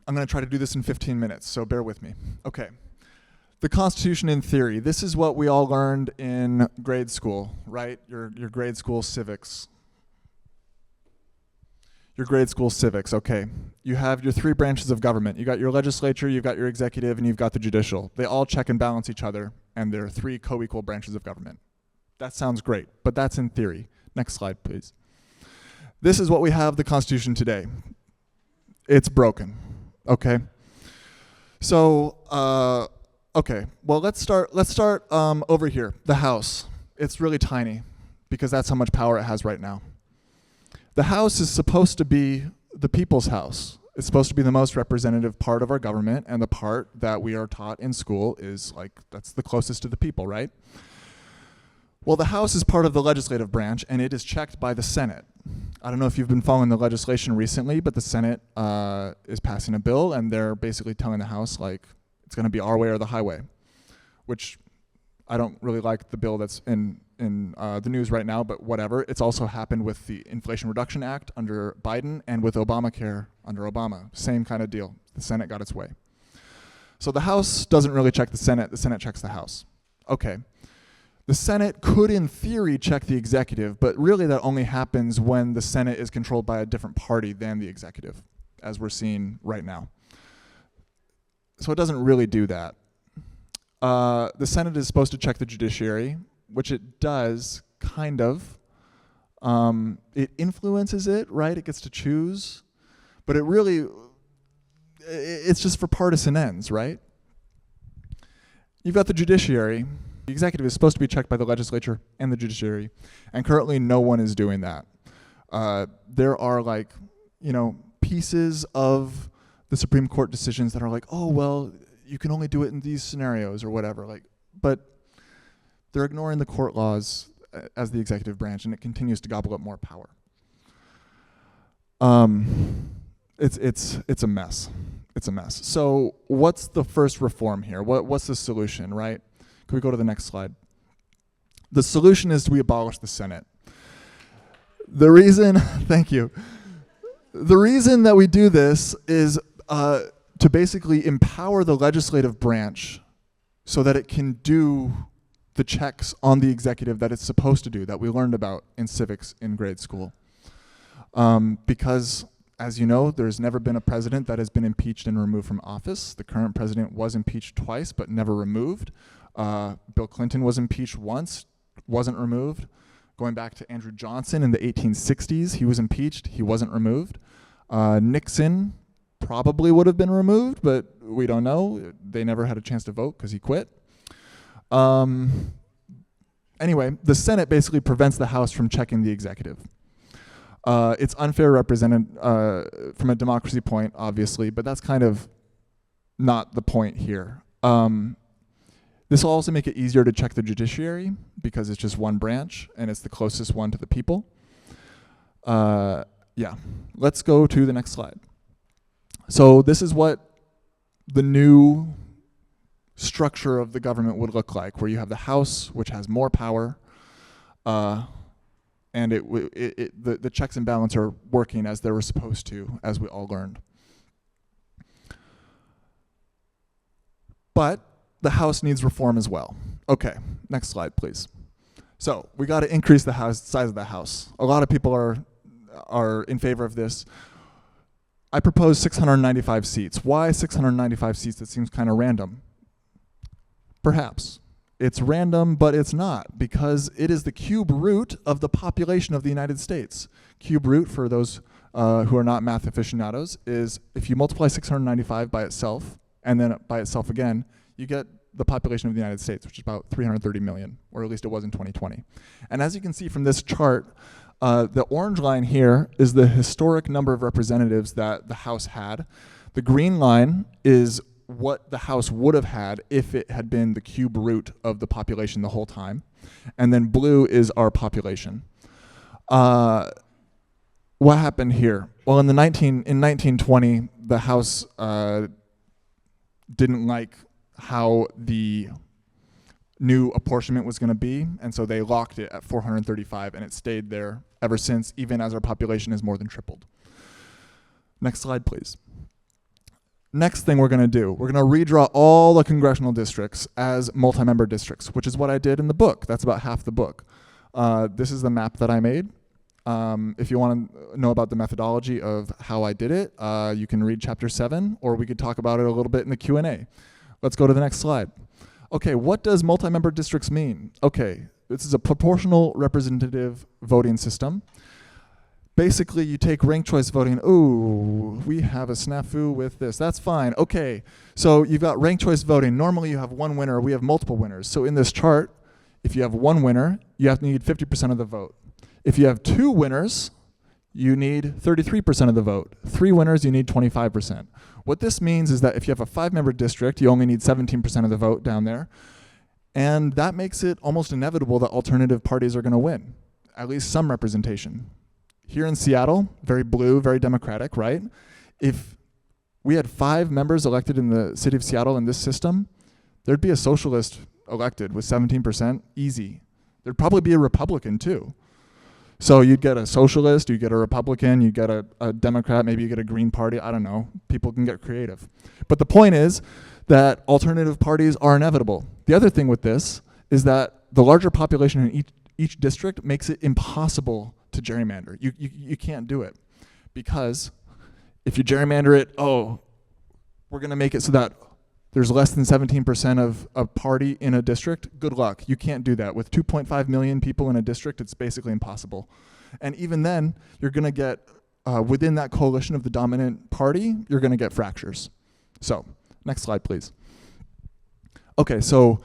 I'm going to try to do this in 15 minutes, so bear with me. Okay. The Constitution in theory. This is what we all learned in grade school, right? Your grade school civics. Your grade school civics, okay. You have your 3 branches of government. You got your legislature, you've got your executive, and you've got the judicial. They all check and balance each other, and they're 3 co-equal branches of government. That sounds great, but that's in theory. Next slide, please. This is what we have the Constitution today. It's broken, okay? So, okay, well, let's start over here, the House. It's really tiny because that's how much power it has right now. The House is supposed to be the people's house. It's supposed to be the most representative part of our government, and the part that we are taught in school is like, that's the closest to the people, right? Well, the House is part of the legislative branch, and it is checked by the Senate. I don't know if you've been following the legislation recently, but the Senate is passing a bill, and they're basically telling the House, like, it's going to be our way or the highway, which I don't really like the bill that's in the news right now, but whatever. It's also happened with the Inflation Reduction Act under Biden and with Obamacare under Obama. Same kind of deal. The Senate got its way. So the House doesn't really check the Senate checks the House. Okay. The Senate could, in theory, check the executive, but really that only happens when the Senate is controlled by a different party than the executive, as we're seeing right now. So it doesn't really do that. The Senate is supposed to check the judiciary, which it does, kind of. It influences it, right? It gets to choose. But it really, it's just for partisan ends, right? You've got the judiciary. The executive is supposed to be checked by the legislature and the judiciary, and currently no one is doing that. There are, like, pieces of the Supreme Court decisions that are like, oh, well, you can only do it in these scenarios or whatever. Like, but they're ignoring the court laws as the executive branch, and it continues to gobble up more power. It's a mess. It's a mess. So what's the first reform here? What's the solution, right? Can we go to the next slide? The solution is we abolish the Senate. The reason, thank you. The reason that we do this is to basically empower the legislative branch so that it can do the checks on the executive that it's supposed to do, that we learned about in civics in grade school. Because, as you know, there's never been a president that has been impeached and removed from office. The current president was impeached twice, but never removed. Bill Clinton was impeached once, wasn't removed. Going back to Andrew Johnson in the 1860s, he was impeached, he wasn't removed. Nixon probably would have been removed, but we don't know. They never had a chance to vote because he quit. Anyway, the Senate basically prevents the House from checking the executive. It's unfair represented from a democracy point, obviously, but that's kind of not the point here. This will also make it easier to check the judiciary because it's just one branch and it's the closest one to the people. Yeah, let's go to the next slide. So this is what the new structure of the government would look like, where you have the House, which has more power, and the checks and balances are working as they were supposed to, as we all learned. But the House needs reform as well. Okay, next slide, please. So we got to increase the size of the House. A lot of people are in favor of this. I propose 695 seats. Why 695 seats? That seems kind of random. Perhaps. It's random, but it's not, because it is the cube root of the population of the United States. Cube root, for those who are not math aficionados, is if you multiply 695 by itself, and then by itself again, you get the population of the United States, which is about 330 million, or at least it was in 2020. And as you can see from this chart, the orange line here is the historic number of representatives that the House had. The green line is what the House would have had if it had been the cube root of the population the whole time. And then blue is our population. What happened here? Well, in 1920, the House didn't like how the new apportionment was going to be, and so they locked it at 435, and it stayed there ever since, even as our population has more than tripled. Next slide, please. Next thing we're going to do, we're going to redraw all the congressional districts as multi-member districts, which is what I did in the book. That's about half the book. This is the map that I made. If you want to know about the methodology of how I did it, you can read chapter 7, or we could talk about it a little bit in the Q&A. Let's go to the next slide. Okay, what does multi-member districts mean? Okay, this is a proportional representative voting system. Basically, you take ranked choice voting. Ooh, we have a snafu with this. That's fine. Okay, so you've got ranked choice voting. Normally, you have one winner. We have multiple winners. So in this chart, if you have one winner, you have to need 50% of the vote. If you have two winners, you need 33% of the vote. Three winners, you need 25%. What this means is that if you have a 5-member district, you only need 17% of the vote down there. And that makes it almost inevitable that alternative parties are going to win, at least some representation. Here in Seattle, very blue, very democratic, right? If we had 5 members elected in the city of Seattle in this system, there'd be a socialist elected with 17%, easy. There'd probably be a Republican too. So you'd get a socialist, you'd get a Republican, you'd get a Democrat, maybe you get a Green Party, I don't know. People can get creative. But the point is that alternative parties are inevitable. The other thing with this is that the larger population in each district makes it impossible to gerrymander. You can't do it. Because if you gerrymander it, we're going to make it so that there's less than 17% of a party in a district. Good luck. You can't do that. With 2.5 million people in a district, it's basically impossible. And even then, you're going to get, within that coalition of the dominant party, you're going to get fractures. So, next slide, please. Okay, so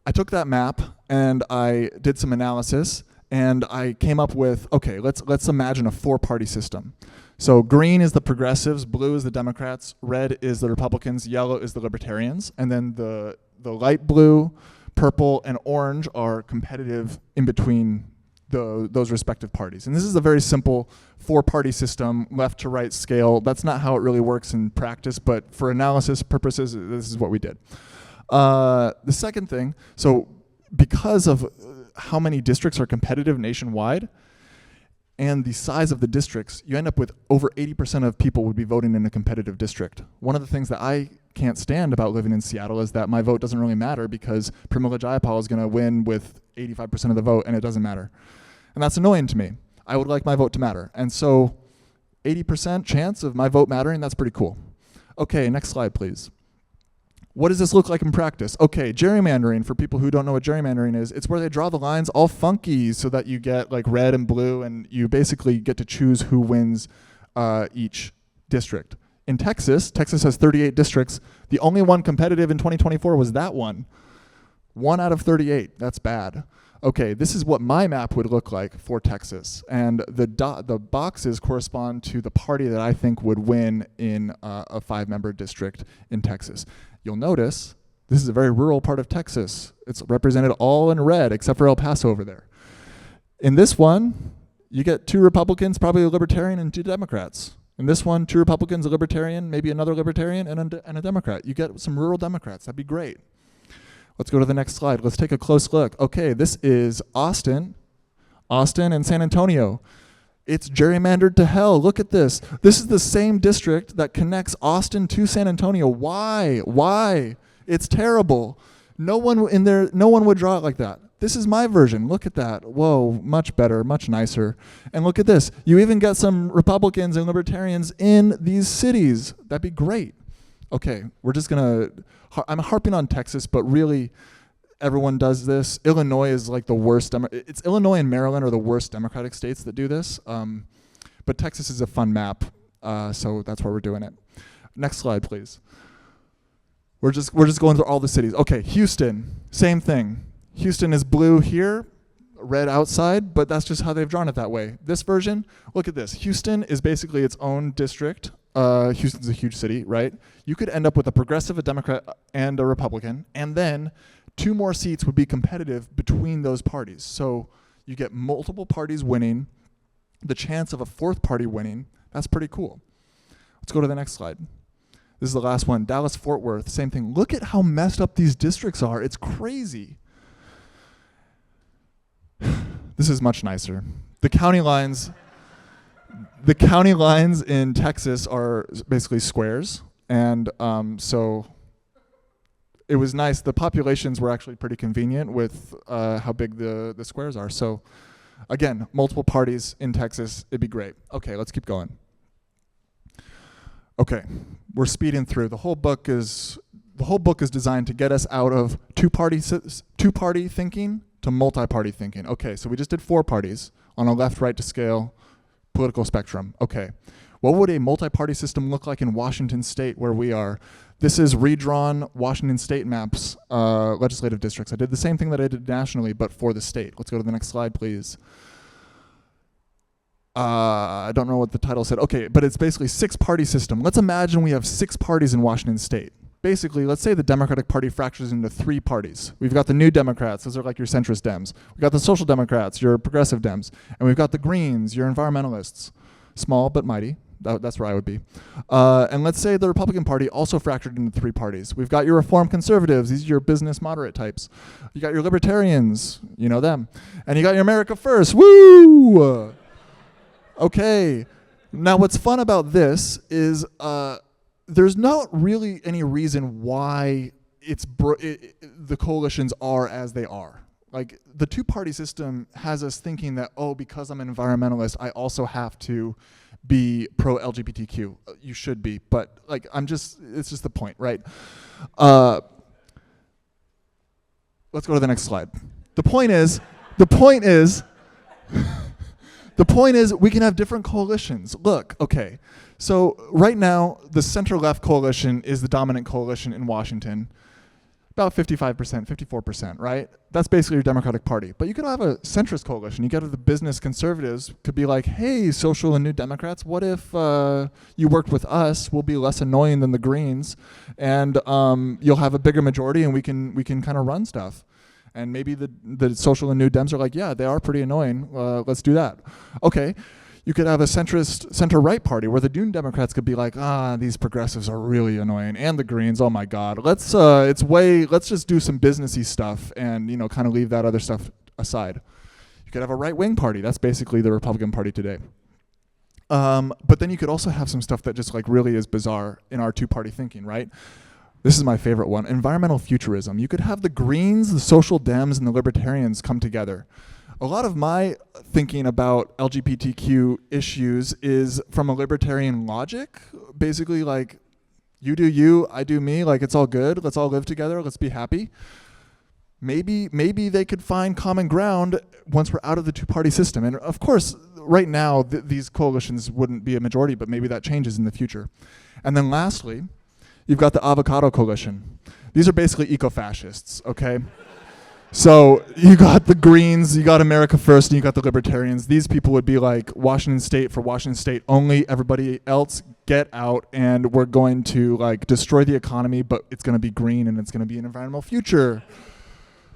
I took that map and I did some analysis. And I came up with, okay, let's imagine a 4-party system. So green is the progressives, blue is the Democrats, red is the Republicans, yellow is the Libertarians, and then the light blue, purple, and orange are competitive in between those respective parties. And this is a very simple 4-party system, left to right scale. That's not how it really works in practice, but for analysis purposes, this is what we did. The second thing, so because of how many districts are competitive nationwide and the size of the districts, you end up with over 80% of people would be voting in a competitive district. One of the things that I can't stand about living in Seattle is that my vote doesn't really matter because Pramila Jayapal is going to win with 85% of the vote and it doesn't matter. And that's annoying to me. I would like my vote to matter. And so 80% chance of my vote mattering, that's pretty cool. Okay, next slide, please. What does this look like in practice? Okay, gerrymandering, for people who don't know what gerrymandering is, it's where they draw the lines all funky so that you get like red and blue and you basically get to choose who wins each district. In Texas has 38 districts. The only one competitive in 2024 was that one. 1 out of 38, that's bad. Okay, this is what my map would look like for Texas. And the boxes correspond to the party that I think would win in a 5-member district in Texas. You'll notice this is a very rural part of Texas. It's represented all in red except for El Paso over there. In this one, you get 2 Republicans, probably a Libertarian, and 2 Democrats. In this one, 2 Republicans, a Libertarian, maybe another Libertarian, and a Democrat. You get some rural Democrats. That'd be great. Let's go to the next slide. Let's take a close look. Okay, this is Austin and San Antonio. It's gerrymandered to hell. Look at this. This is the same district that connects Austin to San Antonio. Why? It's terrible. No one would draw it like that. This is my version. Look at that. Whoa, much better, much nicer. And look at this. You even get some Republicans and Libertarians in these cities. That'd be great. Okay, I'm harping on Texas, but really everyone does this. Illinois is like the worst. It's Illinois and Maryland are the worst Democratic states that do this. But Texas is a fun map, so that's why we're doing it. Next slide, please. We're just going through all the cities. Okay, Houston, same thing. Houston is blue here, red outside, but that's just how they've drawn it that way. This version, look at this. Houston is basically its own district. Houston's a huge city, right? You could end up with a progressive, a Democrat, and a Republican, and then 2 more seats would be competitive between those parties. So you get multiple parties winning, the chance of a 4th party winning. That's pretty cool. Let's go to the next slide. This is the last one. Dallas-Fort Worth, same thing. Look at how messed up these districts are. It's crazy. This is much nicer. The county lines in Texas are basically squares, And so it was nice. The populations were actually pretty convenient with how big the squares are. So again, multiple parties in Texas, it'd be great. Okay, let's keep going. Okay, we're speeding through. The whole book is designed to get us out of two-party thinking to multi-party thinking. Okay, so we just did 4 parties on a left-right to scale political spectrum. Okay, what would a multi-party system look like in Washington State where we are? This is redrawn Washington State maps, legislative districts. I did the same thing that I did nationally, but for the state. Let's go to the next slide, please. I don't know what the title said. Okay, but it's basically 6-party system. Let's imagine we have 6 parties in Washington State. Basically, let's say the Democratic Party fractures into 3 parties. We've got the New Democrats, those are like your centrist Dems. We've got the Social Democrats, your progressive Dems. And we've got the Greens, your environmentalists. Small but mighty, that's where I would be. And let's say the Republican Party also fractured into 3 parties. We've got your Reform Conservatives, these are your business moderate types. You got your Libertarians, you know them. And you got your America First, woo! Okay, now what's fun about this is there's not really any reason why the coalitions are as they are. Like, the 2-party system has us thinking that, oh, because I'm an environmentalist, I also have to be pro-LGBTQ. You should be, but like, it's just the point, right? Let's go to the next slide. The point is, the point is we can have different coalitions. Look, okay, so right now the center-left coalition is the dominant coalition in Washington. About 55%, 54%, right? That's basically your Democratic Party. But you could have a centrist coalition. You get the business conservatives could be like, hey, social and New Democrats, what if you worked with us? We'll be less annoying than the Greens, and you'll have a bigger majority, and we can kind of run stuff. And maybe the social and New Dems are like, yeah, they are pretty annoying. Let's do that. Okay. You could have a centrist center-right party where the New Democrats could be like, these progressives are really annoying, and the Greens, oh my God, let's just do some businessy stuff and kind of leave that other stuff aside. You could have a right-wing party. That's basically the Republican Party today. But then you could also have some stuff that just like really is bizarre in our 2-party thinking, right? This is my favorite one, environmental futurism. You could have the Greens, the Social Dems, and the Libertarians come together. A lot of my thinking about LGBTQ issues is from a libertarian logic. Basically, like, you do you, I do me, like, it's all good. Let's all live together. Let's be happy. Maybe they could find common ground once we're out of the 2-party system. And of course, right now, these coalitions wouldn't be a majority, but maybe that changes in the future. And then lastly, you've got the avocado coalition. These are basically eco-fascists, okay? So you got the Greens, you got America First, and you got the Libertarians. These people would be like, Washington State for Washington State only, everybody else get out, and we're going to like destroy the economy, but it's going to be green and it's going to be an environmental future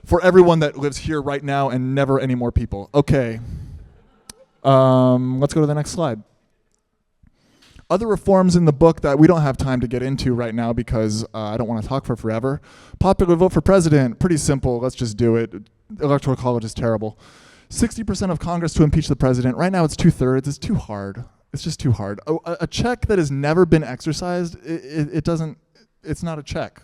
for everyone that lives here right now and never any more people. Okay, let's go to the next slide. Other reforms in the book that we don't have time to get into right now because I don't want to talk for forever. Popular vote for president, pretty simple. Let's just do it. Electoral college is terrible. 60% of Congress to impeach the president. Right now it's 2/3. It's too hard. It's just too hard. A check that has never been exercised, it's not a check.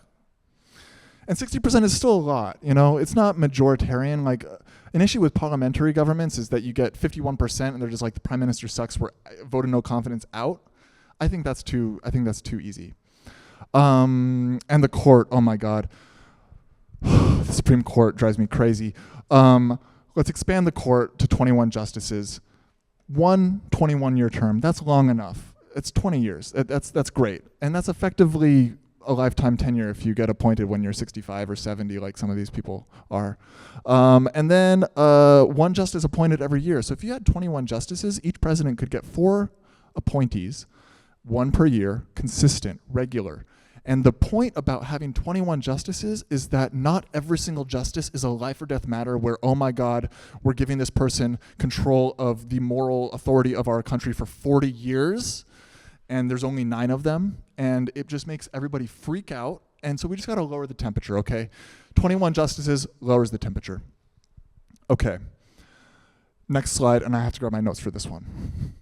And 60% is still a lot, It's not majoritarian. Like, an issue with parliamentary governments is that you get 51% and they're just like, the prime minister sucks, we're voting no confidence out. I think that's too easy. And the court, oh my God. The Supreme Court drives me crazy. Let's expand the court to 21 justices. 1 21-year term, that's long enough. It's 20 years, that's great. And that's effectively a lifetime tenure if you get appointed when you're 65 or 70, like some of these people are. And then 1 justice appointed every year. So if you had 21 justices, each president could get 4 appointees, 1 per year, consistent, regular. And the point about having 21 justices is that not every single justice is a life or death matter where, oh my God, we're giving this person control of the moral authority of our country for 40 years, and there's only 9 of them, and it just makes everybody freak out. And so we just gotta lower the temperature, okay? 21 justices lowers the temperature. Okay, next slide, and I have to grab my notes for this one.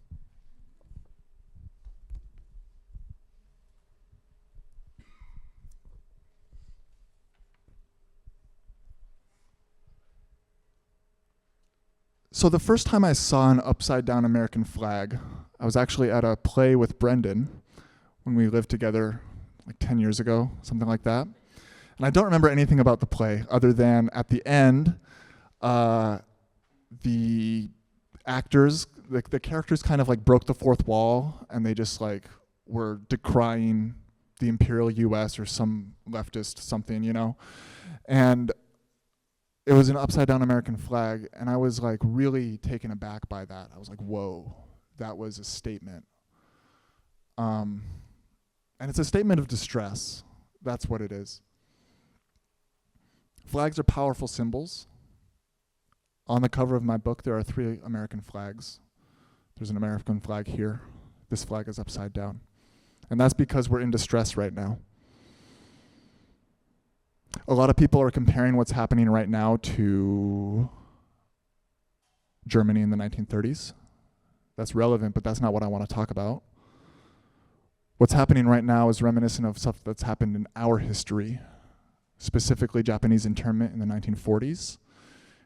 So the first time I saw an upside down American flag, I was actually at a play with Brendan when we lived together like 10 years ago, something like that. And I don't remember anything about the play other than at the end, the actors, the characters kind of like broke the fourth wall and they just like were decrying the imperial US or some leftist something, you know? And it was an upside down American flag, and I was like really taken aback by that. I was like, whoa, that was a statement. And it's a statement of distress. That's what it is. Flags are powerful symbols. On the cover of my book, there are 3 American flags. There's an American flag here. This flag is upside down. And that's because we're in distress right now. A lot of people are comparing what's happening right now to Germany in the 1930s. That's relevant, but that's not what I want to talk about. What's happening right now is reminiscent of stuff that's happened in our history, specifically Japanese internment in the 1940s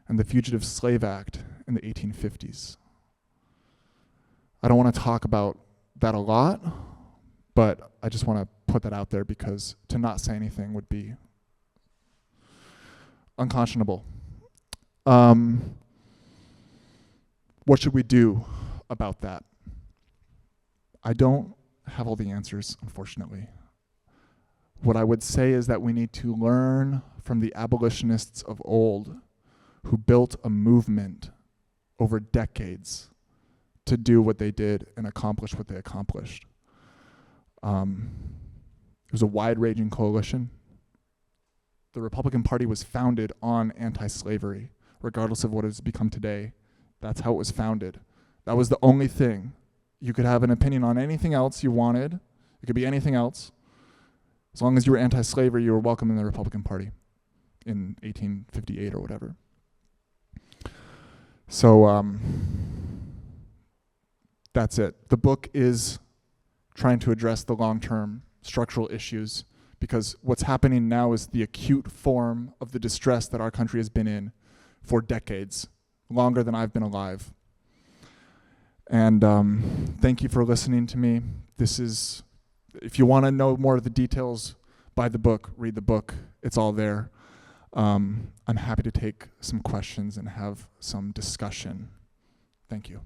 and the Fugitive Slave Act in the 1850s. I don't want to talk about that a lot, but I just want to put that out there because to not say anything would be unconscionable. What should we do about that? I don't have all the answers, unfortunately. What I would say is that we need to learn from the abolitionists of old who built a movement over decades to do what they did and accomplish what they accomplished. It was a wide-ranging coalition. The Republican Party was founded on anti-slavery, regardless of what it's become today. That's how it was founded. That was the only thing. You could have an opinion on anything else you wanted. It could be anything else. As long as you were anti-slavery, you were welcome in the Republican Party in 1858 or whatever. So that's it. The book is trying to address the long-term structural issues because what's happening now is the acute form of the distress that our country has been in for decades, longer than I've been alive. And thank you for listening to me. This is, if you want to know more of the details, buy the book, read the book. It's all there. I'm happy to take some questions and have some discussion. Thank you.